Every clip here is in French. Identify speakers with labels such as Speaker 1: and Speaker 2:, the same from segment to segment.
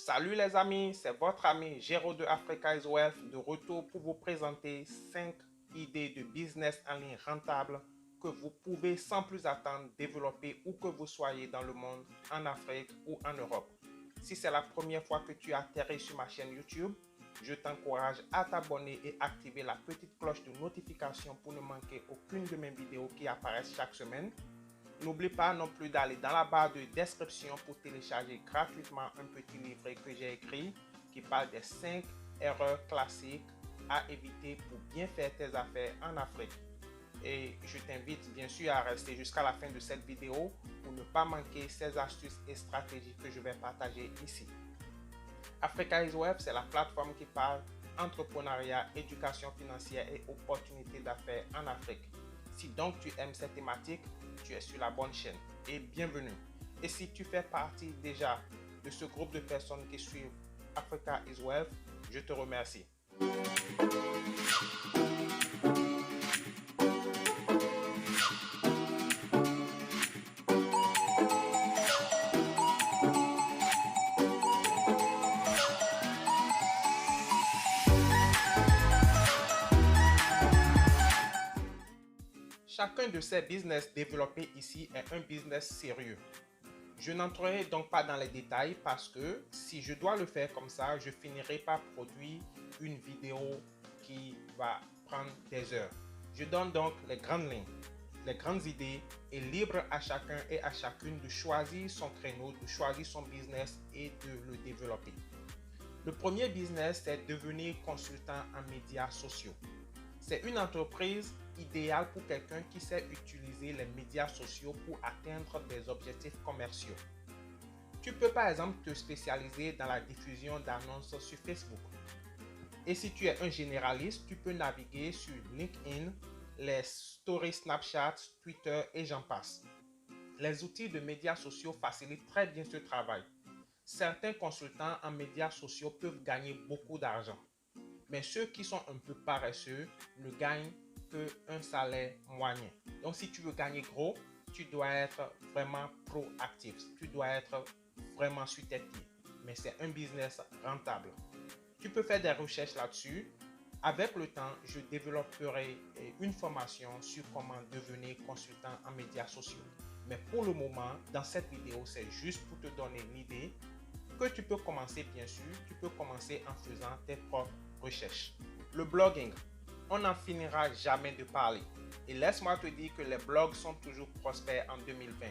Speaker 1: Salut les amis, c'est votre ami Géraud de Africa is Wealth de retour pour vous présenter 5 idées de business en ligne rentables que vous pouvez sans plus attendre développer où que vous soyez dans le monde, en Afrique ou en Europe. Si c'est la première fois que tu atterris sur ma chaîne YouTube, je t'encourage à t'abonner et activer la petite cloche de notification pour ne manquer aucune de mes vidéos qui apparaissent chaque semaine. N'oublie pas non plus d'aller dans la barre de description pour télécharger gratuitement un petit livret que j'ai écrit qui parle des 5 erreurs classiques à éviter pour bien faire tes affaires en Afrique. Et je t'invite bien sûr à rester jusqu'à la fin de cette vidéo pour ne pas manquer ces astuces et stratégies que je vais partager ici. Africa is Wealth, c'est la plateforme qui parle entrepreneuriat, éducation financière et opportunités d'affaires en Afrique. Si donc tu aimes cette thématique, tu es sur la bonne chaîne et bienvenue. Et si tu fais partie déjà de ce groupe de personnes qui suivent Africa is Wealth, je te remercie. Chacun de ces business développés ici est un business sérieux. Je n'entrerai donc pas dans les détails parce que si je dois le faire comme ça, je finirai par produire une vidéo qui va prendre des heures. Je donne donc les grandes lignes, les grandes idées et libre à chacun et à chacune de choisir son créneau, de choisir son business et de le développer. Le premier business, c'est devenir consultant en médias sociaux. C'est une entreprise idéale pour quelqu'un qui sait utiliser les médias sociaux pour atteindre des objectifs commerciaux. Tu peux par exemple te spécialiser dans la diffusion d'annonces sur Facebook. Et si tu es un généraliste, tu peux naviguer sur LinkedIn, les stories Snapchat, Twitter et j'en passe. Les outils de médias sociaux facilitent très bien ce travail. Certains consultants en médias sociaux peuvent gagner beaucoup d'argent. Mais ceux qui sont un peu paresseux ne gagnent qu'un salaire moyen. Donc si tu veux gagner gros, tu dois être vraiment proactif. Tu dois être vraiment sur tes pieds. Mais c'est un business rentable. Tu peux faire des recherches là-dessus. Avec le temps, je développerai une formation sur comment devenir consultant en médias sociaux. Mais pour le moment, dans cette vidéo, c'est juste pour te donner l'idée que tu peux commencer, bien sûr. Tu peux commencer en faisant tes propres recherches. Le blogging, on n'en finira jamais de parler. Et laisse-moi te dire que les blogs sont toujours prospères en 2020.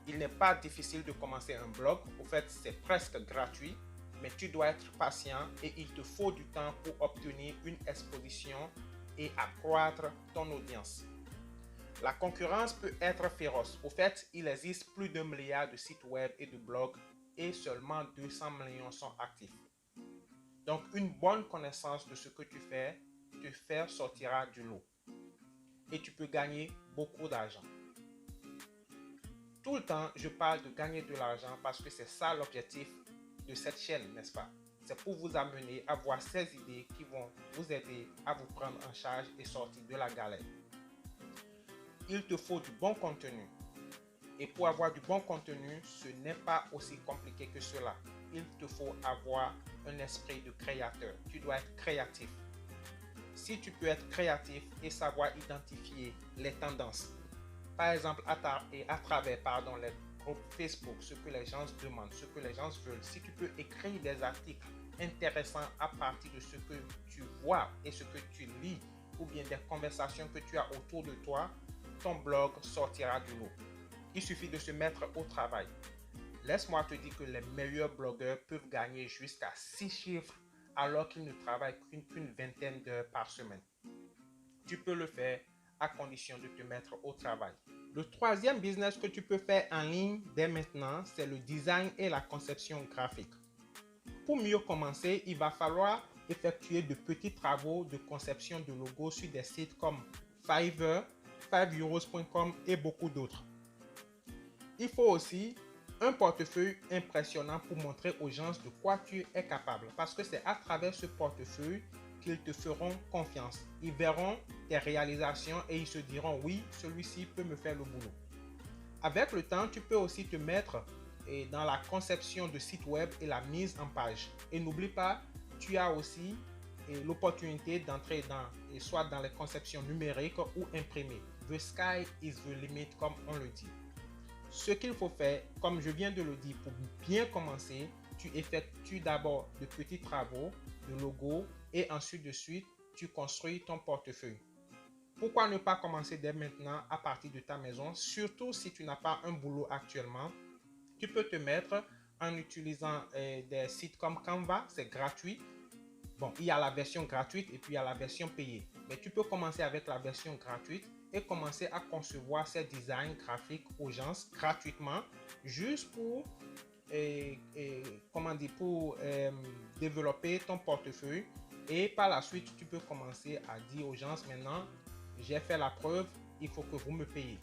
Speaker 1: Il n'est pas difficile de commencer un blog. Au fait, c'est presque gratuit. Mais tu dois être patient et il te faut du temps pour obtenir une exposition et accroître ton audience. La concurrence peut être féroce. Au fait, il existe plus d'1 milliard de sites web et de blogs et seulement 200 millions sont actifs. Donc, une bonne connaissance de ce que tu fais te faire sortira du lot. Et tu peux gagner beaucoup d'argent. Tout le temps, je parle de gagner de l'argent parce que c'est ça l'objectif de cette chaîne, n'est-ce pas? C'est pour vous amener à voir ces idées qui vont vous aider à vous prendre en charge et sortir de la galère. Il te faut du bon contenu. Et pour avoir du bon contenu, ce n'est pas aussi compliqué que cela. Il te faut avoir un esprit de créateur. Tu dois être créatif. Si tu peux être créatif et savoir identifier les tendances, par exemple à travers les groupes Facebook, ce que les gens demandent, ce que les gens veulent, si tu peux écrire des articles intéressants à partir de ce que tu vois et ce que tu lis, ou bien des conversations que tu as autour de toi, ton blog sortira du lot. Il suffit de se mettre au travail. Laisse-moi te dire que les meilleurs blogueurs peuvent gagner jusqu'à 6 chiffres alors qu'ils ne travaillent qu'une vingtaine d'heures par semaine. Tu peux le faire à condition de te mettre au travail. Le troisième business que tu peux faire en ligne dès maintenant, c'est le design et la conception graphique. Pour mieux commencer, il va falloir effectuer de petits travaux de conception de logos sur des sites comme Fiverr, 5euros.com et beaucoup d'autres. Il faut aussi un portefeuille impressionnant pour montrer aux gens de quoi tu es capable. Parce que c'est à travers ce portefeuille qu'ils te feront confiance. Ils verront tes réalisations et ils se diront oui, celui-ci peut me faire le boulot. Avec le temps, tu peux aussi te mettre dans la conception de site web et la mise en page. Et n'oublie pas, tu as aussi l'opportunité d'entrer soit dans les conceptions numériques ou imprimées. The sky is the limit, comme on le dit. Ce qu'il faut faire, comme je viens de le dire, pour bien commencer, tu effectues d'abord de petits travaux, de logo, et ensuite de suite, tu construis ton portefeuille. Pourquoi ne pas commencer dès maintenant à partir de ta maison, surtout si tu n'as pas un boulot actuellement? Tu peux te mettre en utilisant des sites comme Canva, c'est gratuit. Bon, il y a la version gratuite et puis il y a la version payée. Mais tu peux commencer avec la version gratuite et commencer à concevoir ces designs graphiques aux gens gratuitement, juste pour, développer ton portefeuille. Et par la suite, tu peux commencer à dire aux gens, maintenant, j'ai fait la preuve, il faut que vous me payez.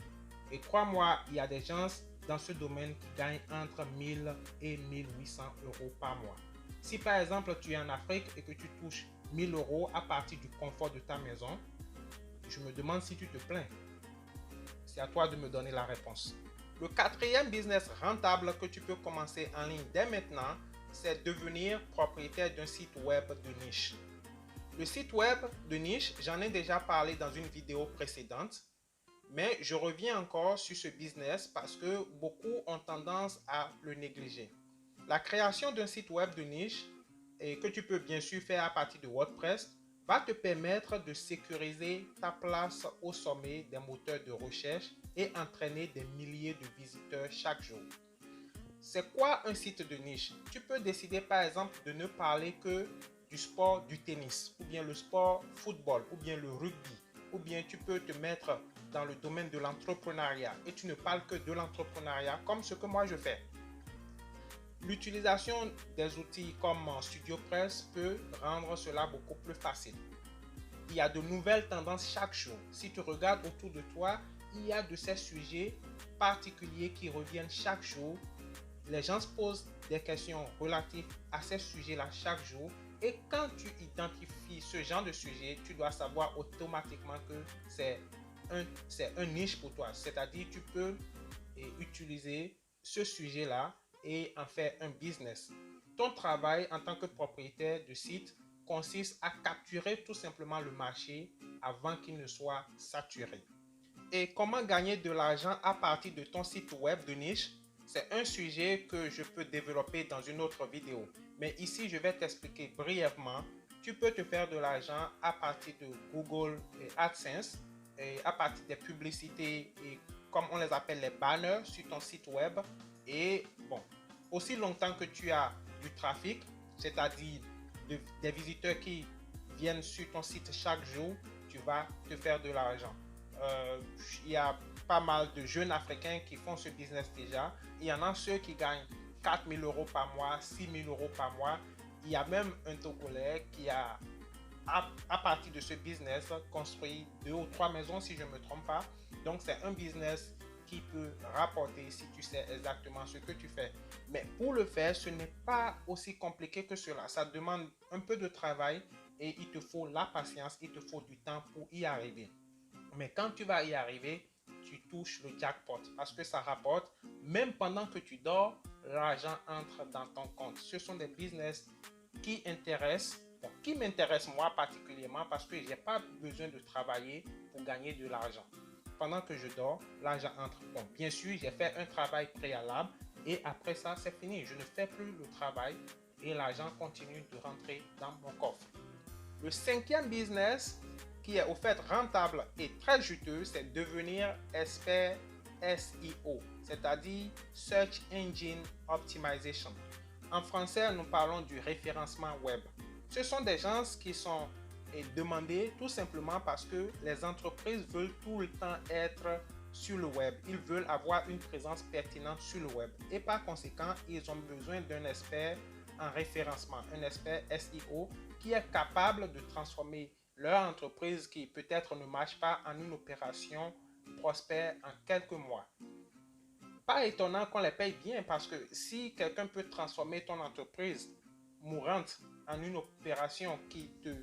Speaker 1: Et crois-moi, il y a des gens dans ce domaine qui gagnent entre 1000 et 1800 euros par mois. Si par exemple tu es en Afrique et que tu touches 1000 euros à partir du confort de ta maison, je me demande si tu te plains. C'est à toi de me donner la réponse. Le quatrième business rentable que tu peux commencer en ligne dès maintenant, c'est devenir propriétaire d'un site web de niche. Le site web de niche, j'en ai déjà parlé dans une vidéo précédente, mais je reviens encore sur ce business parce que beaucoup ont tendance à le négliger. La création d'un site web de niche, et que tu peux bien sûr faire à partir de WordPress, va te permettre de sécuriser ta place au sommet des moteurs de recherche et entraîner des milliers de visiteurs chaque jour. C'est quoi un site de niche? Tu peux décider par exemple de ne parler que du sport du tennis, ou bien le sport football, ou bien le rugby, ou bien tu peux te mettre dans le domaine de l'entrepreneuriat et tu ne parles que de l'entrepreneuriat comme ce que moi je fais. L'utilisation des outils comme StudioPress peut rendre cela beaucoup plus facile. Il y a de nouvelles tendances chaque jour. Si tu regardes autour de toi, il y a de ces sujets particuliers qui reviennent chaque jour. Les gens se posent des questions relatives à ces sujets-là chaque jour. Et quand tu identifies ce genre de sujet, tu dois savoir automatiquement que c'est un niche pour toi. C'est-à-dire tu peux utiliser ce sujet-là et en faire un business. Ton travail en tant que propriétaire de site consiste à capturer tout simplement le marché avant qu'il ne soit saturé. Et comment gagner de l'argent à partir de ton site web de niche? C'est un sujet que je peux développer dans une autre vidéo. Mais ici, je vais t'expliquer brièvement. Tu peux te faire de l'argent à partir de Google AdSense, et à partir des publicités, et comme on les appelle les banners sur ton site web. Et bon, aussi longtemps que tu as du trafic, c'est-à-dire des visiteurs qui viennent sur ton site chaque jour, tu vas te faire de l'argent. Il y a pas mal de jeunes Africains qui font ce business déjà. Il y en a ceux qui gagnent 4 000 euros par mois, 6 000 euros par mois. Il y a même un Togolais qui a, à partir de ce business, construit 2 ou 3 maisons si je ne me trompe pas. Donc c'est un business qui peut rapporter si tu sais exactement ce que tu fais. Mais pour le faire, ce n'est pas aussi compliqué que cela. Ça demande un peu de travail et il te faut la patience, il te faut du temps pour y arriver. Mais quand tu vas y arriver, tu touches le jackpot parce que ça rapporte. Même pendant que tu dors, l'argent entre dans ton compte. Ce sont des business qui intéressent, qui m'intéressent moi particulièrement parce que je n'ai pas besoin de travailler pour gagner de l'argent. Pendant que je dors, l'argent entre. Bon, bien sûr, j'ai fait un travail préalable et après ça, c'est fini. Je ne fais plus le travail et l'argent continue de rentrer dans mon coffre. Le cinquième business qui est au fait rentable et très juteux, c'est devenir expert SEO, c'est-à-dire Search Engine Optimization. En français, nous parlons du référencement web. Ce sont des gens qui sont demandés tout simplement parce que les entreprises veulent tout le temps être sur le web. Ils veulent avoir une présence pertinente sur le web. Et par conséquent, ils ont besoin d'un expert en référencement, un expert SEO qui est capable de transformer leur entreprise qui peut-être ne marche pas en une opération prospère en quelques mois. Pas étonnant qu'on les paye bien parce que si quelqu'un peut transformer ton entreprise mourante en une opération qui te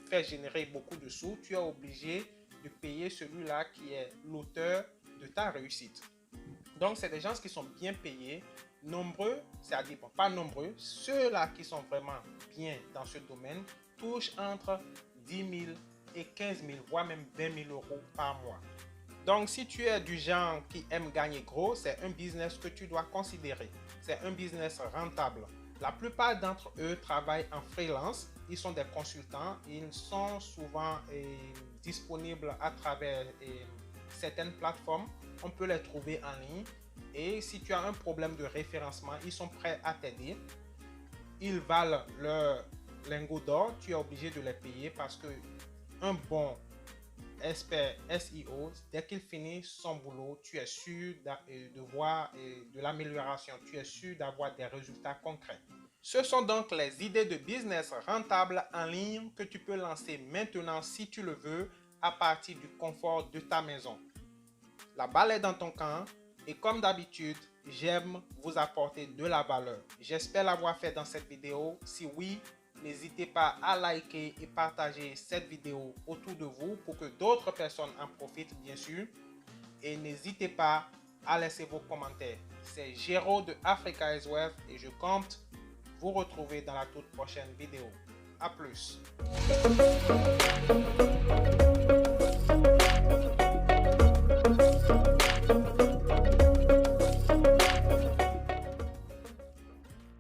Speaker 1: fait générer beaucoup de sous, tu es obligé de payer celui-là qui est l'auteur de ta réussite. Donc, c'est des gens qui sont bien payés nombreux, c'est-à-dire pas nombreux, ceux-là qui sont vraiment bien dans ce domaine touchent entre 10 000 et 15 000, voire même 20 000 euros par mois. Donc, si tu es du genre qui aime gagner gros, c'est un business que tu dois considérer. C'est un business rentable. La plupart d'entre eux travaillent en freelance. Ils sont des consultants. Ils sont souvent disponibles à travers certaines plateformes. On peut les trouver en ligne. Et si tu as un problème de référencement, ils sont prêts à t'aider. Ils valent leur lingot d'or. Tu es obligé de les payer parce que un bon expert SEO, dès qu'il finit son boulot, tu es sûr de voir de l'amélioration, tu es sûr d'avoir des résultats concrets. Ce sont donc les idées de business rentables en ligne que tu peux lancer maintenant si tu le veux à partir du confort de ta maison. La balle est dans ton camp et comme d'habitude, j'aime vous apporter de la valeur. J'espère l'avoir fait dans cette vidéo. Si oui, n'hésitez pas à liker et partager cette vidéo autour de vous pour que d'autres personnes en profitent bien sûr. Et n'hésitez pas à laisser vos commentaires. C'est Géraud de Africa is Wealth et je compte vous retrouver dans la toute prochaine vidéo. À plus.